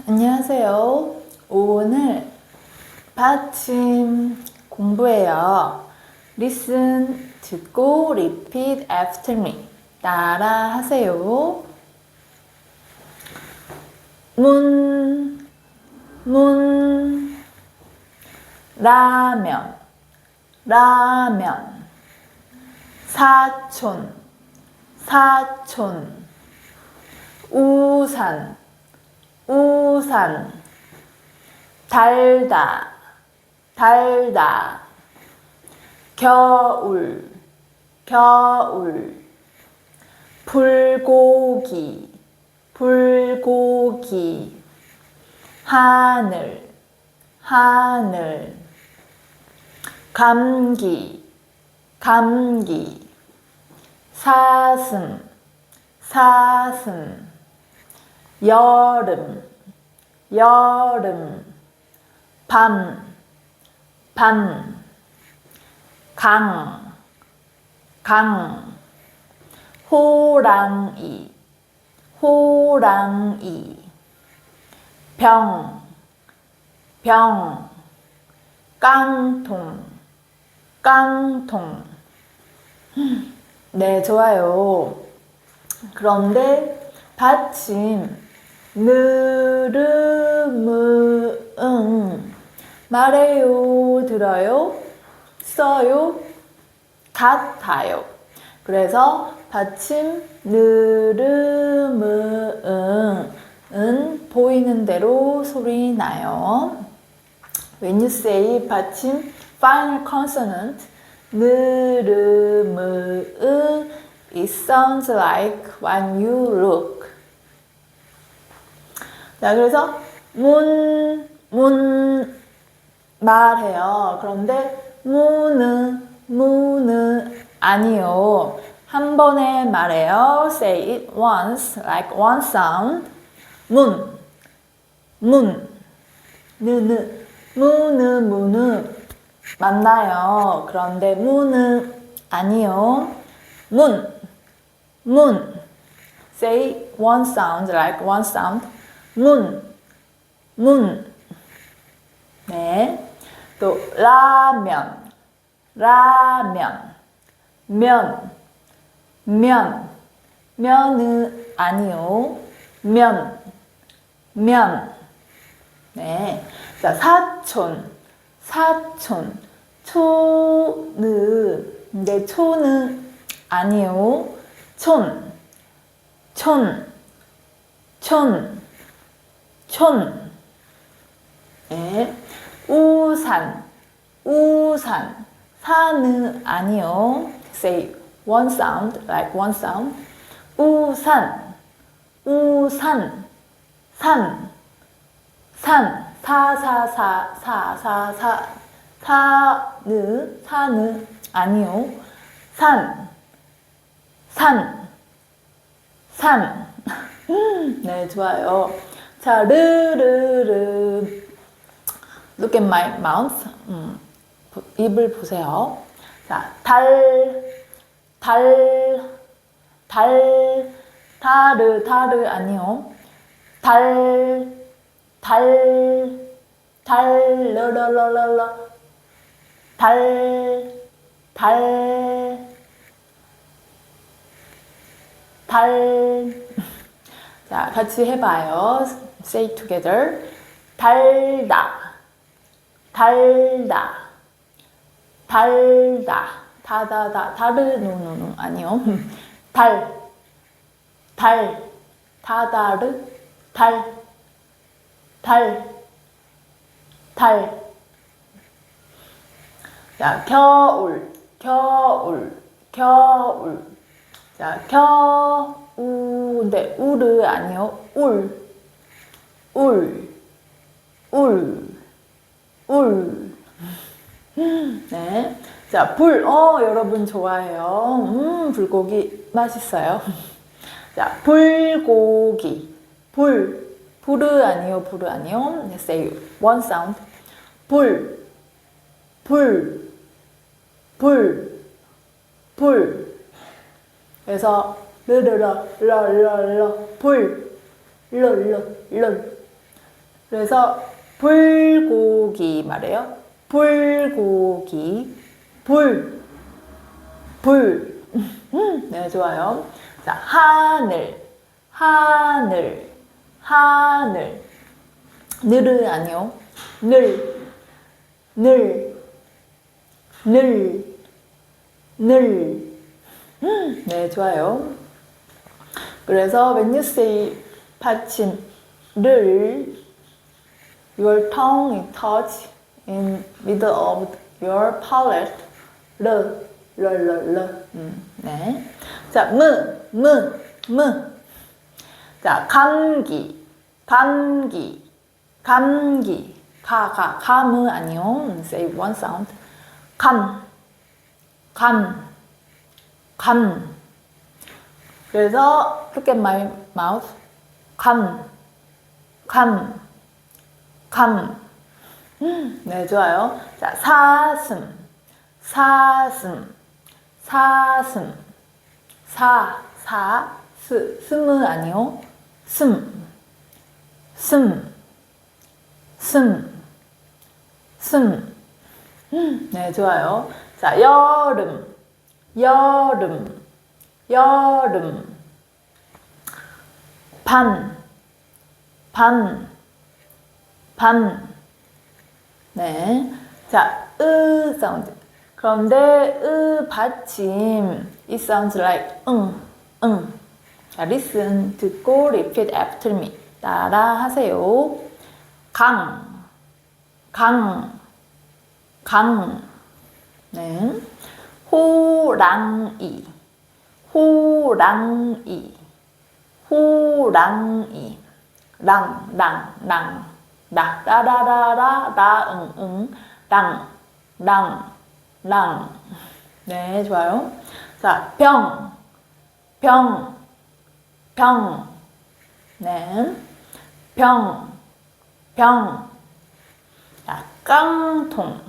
안녕하세요. 오늘 받침 공부해요. Listen, 듣고 repeat after me. 따라 하세요. 문, 라면, 사촌, 우산, 달다, 겨울, 불고기, 하늘, 감기, 사슴, 여름, 밤, 강, 호랑이, 병, 깡통. 네, 좋아요. 그런데 받침 느름은 말해요, 들어요, 써요, 같아요. 그래서 받침 느름은 보이는 대로 소리 나요. When you say 받침 final consonant 느름은 it sounds like when you look. 자, 그래서 문 말해요. 그런데 문은 아니요. 한 번에 말해요. Say it once, like one sound. 문은 맞나요? 그런데 문은 아니요. 문. Say one sound, like one sound. 문. 네. 또 라면. 면은 아니요. 면. 네. 자, 사촌. 근데 초는 아니요. 촌. 네. 우산. 산은 아니요. Say one sound, like one sound. 우산. 산은 아니요. 산. 네, 좋아요. 자, Look at my mouth. 입을 보세요. 자, 다르 아니요. 자, 같이 해봐요. Say together. 달다. 다르 아니요. 자, 겨울. 자, 근데 우르 아니요. 울. 네. 자, 여러분 좋아해요. 불고기 맛있어요. 자, 불고기. 부르 아니요. Say one sound. 그래서 불 그래서 불고기 말해요. 불고기. 불. 네, 좋아요. 자, 하늘. 하늘. 하늘. 늘은 아니요. 늘. 네, 좋아요. 그래서 when you say 받침 를, your tongue is touch in middle of your palate. 네. 자, 자, 감기. 감은 아니요. Say one sound. 감. 그래서 look at my mouth. 감. 네, 좋아요. 자, 스은 아니요. 네, 좋아요. 자, 여름. 밤. 네. 자, 사운드. 그런데 받침 it sounds like 응. 자, listen, 듣고 repeat after me. 따라 하세요. 강. 네. 호랑이. 랑. 네, 좋아요. 자, 병. 네. 병. 자, 깡통.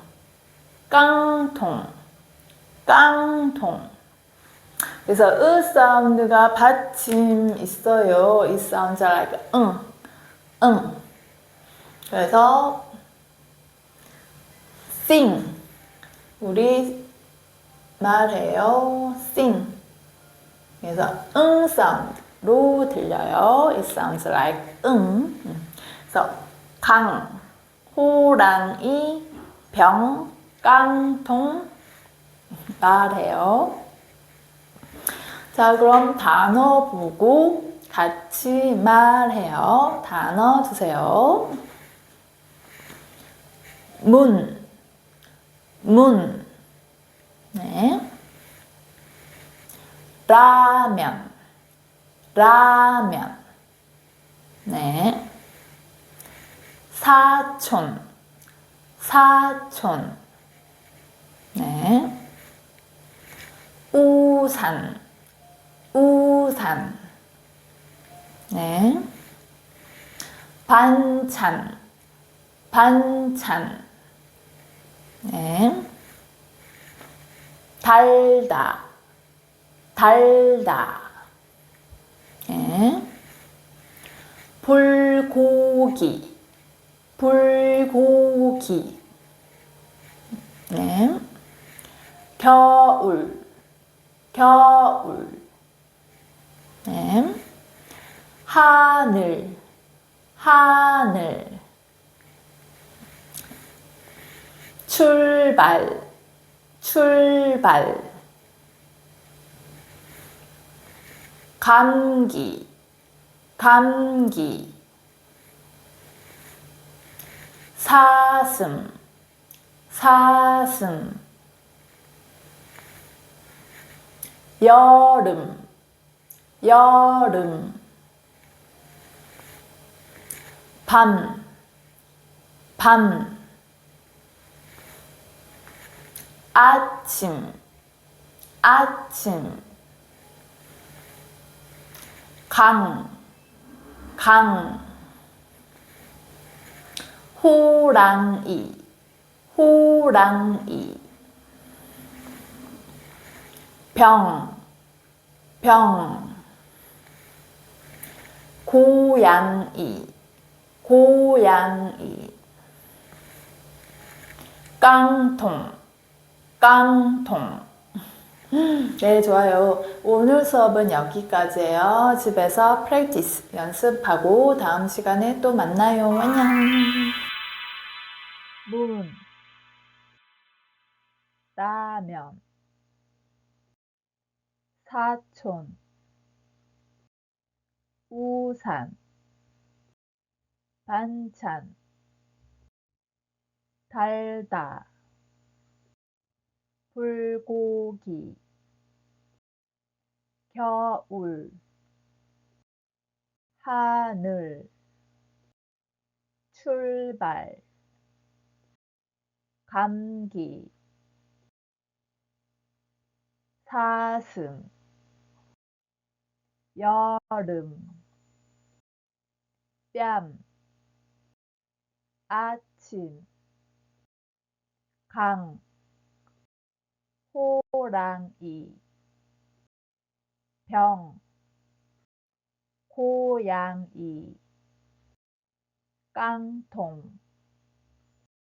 그래서 사운드가 받침 있어요. It sounds like 응. 그래서 sing. 우리 말해요. sing. 그래서 사운드로 들려요. It sounds like 그래서 강, 호랑이, 병, 깡통 말해요. 자, 그럼 단어 보고 같이 말해요. 단어 주세요. 문. 네. 라면. 네. 사촌. 네. 우산. 네. 반찬. 네. 달다. 네. 불고기. 네. 겨울. 네. 하늘. 출발. 감기. 사슴. 여름. 밤. 아침. 강. 호랑이. 병. 고양이. 고양이. 깡통. 깡통. 네, 좋아요. 오늘 수업은 여기까지예요. 집에서 practice 연습하고 다음 시간에 또 만나요. 안녕. 문, 라면, 사촌, 우산, 반찬, 달다, 불고기, 겨울, 하늘, 출발, 감기, 사슴, 여름, 뺨, 아침, 강, 호랑이, 병, 고양이, 깡통